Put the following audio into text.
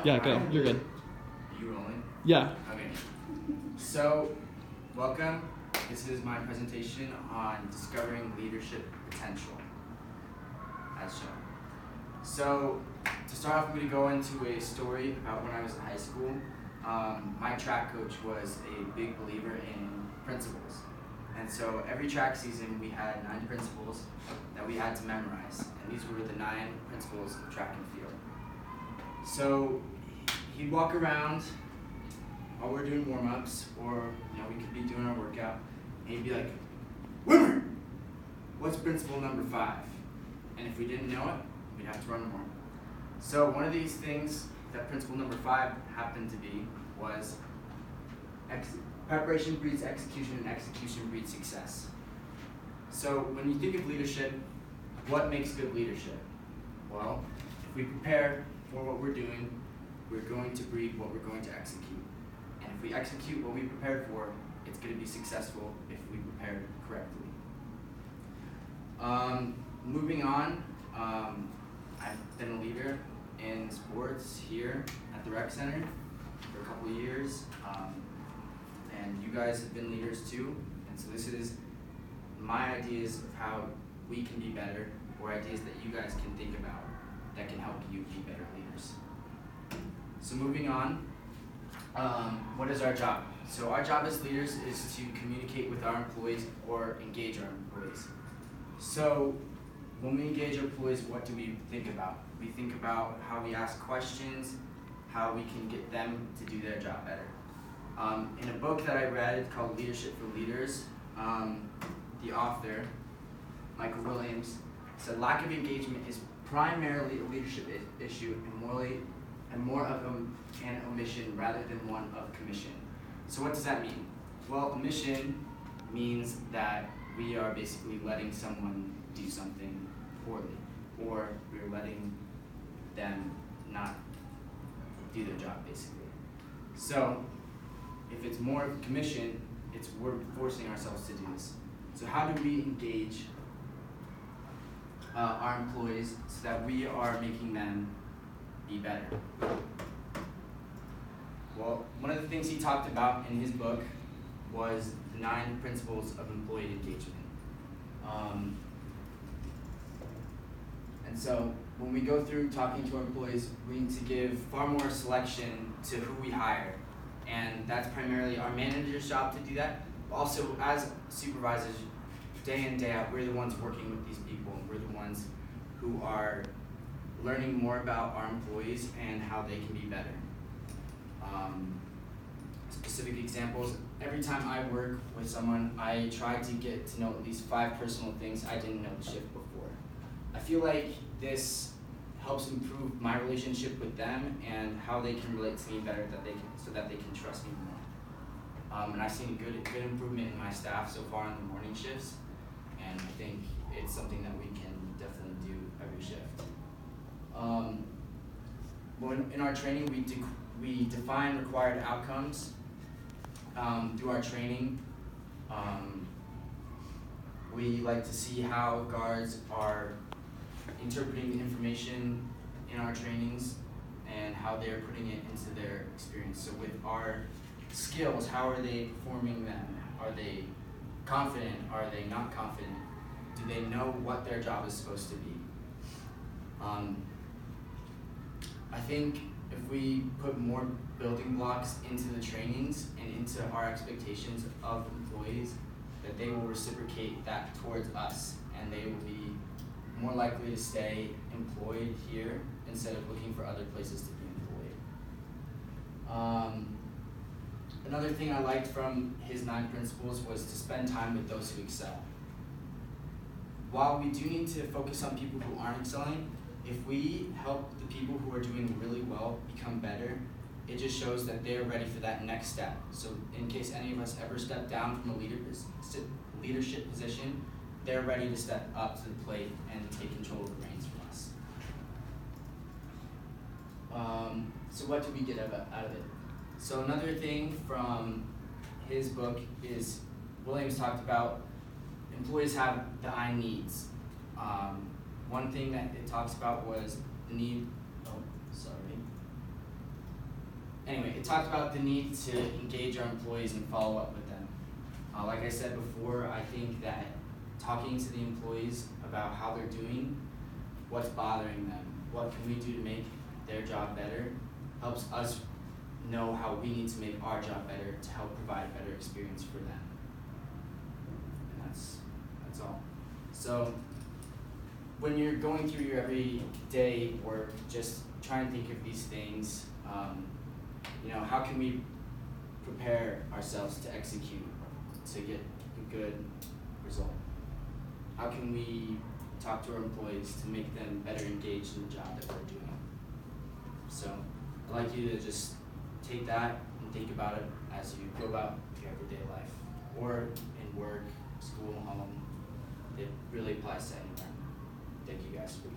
Yeah, go. You're good. Are you rolling? Yeah. Okay. So, welcome. This is my presentation on discovering leadership potential, as shown. So, to start off, I'm going to go into a story about when I was in high school. My track coach was a big believer in principles. And so every track season, we had 9 principles that we had to memorize. And these were the 9 principles of track and field. So he'd walk around while we're doing warm-ups, or we could be doing our workout, and he'd be like, "Wimmer, what's principle number 5?" And if we didn't know it, we'd have to run more. So one of these things that principle number 5 happened to be was preparation breeds execution, and execution breeds success. So when you think of leadership, what makes good leadership? Well, if we prepare for what we're doing, we're going to breed what we're going to execute. And if we execute what we prepared for, it's going to be successful if we prepared correctly. Moving on, I've been a leader in sports here at the rec center for a couple of years. And you guys have been leaders too. And so this is my ideas of how we can be better, or ideas that you guys can think about that can help you be better leaders. So moving on, what is our job? So our job as leaders is to communicate with our employees or engage our employees. So when we engage our employees, what do we think about? We think about how we ask questions, how we can get them to do their job better. In a book that I read called Leadership for Leaders, the author, Michael Williams, said lack of engagement is primarily a leadership issue and more of an omission rather than one of commission. So what does that mean? Well, omission means that we are basically letting someone do something poorly, or we're letting them not do their job, basically. So if it's more of commission, we're forcing ourselves to do this. So how do we engage our employees so that we are making them be better? Well, one of the things he talked about in his book was the 9 principles of employee engagement. And so when we go through talking to our employees, we need to give far more selection to who we hire. And that's primarily our manager's job to do that. But also, as supervisors, day in, day out, we're the ones working with these people, and we're the ones who are learning more about our employees and how they can be better. Specific examples, every time I work with someone, I try to get to know at least 5 personal things I didn't know the shift before. I feel like this helps improve my relationship with them and how they can relate to me better, so that they can trust me more. And I've seen a good improvement in my staff so far in the morning shifts, and I think it's something that we can definitely do every shift. In our training, we define required outcomes through our training. We like to see how guards are interpreting the information in our trainings and how they're putting it into their experience. So with our skills, how are they performing them? Are they confident? Are they not confident? Do they know what their job is supposed to be? I think if we put more building blocks into the trainings and into our expectations of employees, that they will reciprocate that towards us, and they will be more likely to stay employed here instead of looking for other places to be employed. Another thing I liked from his 9 principles was to spend time with those who excel. While we do need to focus on people who aren't excelling, if we help the people who are doing really well become better, it just shows that they're ready for that next step. So in case any of us ever step down from a leadership position, they're ready to step up to the plate and take control of the reins from us. So what do we get out of it? So another thing from his book is Williams talked about employees have the I needs. One thing that it talks about was the need, anyway, it talked about the need to engage our employees and follow up with them. Like I said before, I think that talking to the employees about how they're doing, what's bothering them, what can we do to make their job better, helps us know how we need to make our job better to help provide a better experience for them. And that's all. So when you're going through your everyday work, just try and think of these things. How can we prepare ourselves to execute to get a good result? How can we talk to our employees to make them better engaged in the job that we're doing? So I'd like you to just take that and think about it as you go about your everyday life, or in work, school, home. It really applies to anywhere. Thank you guys for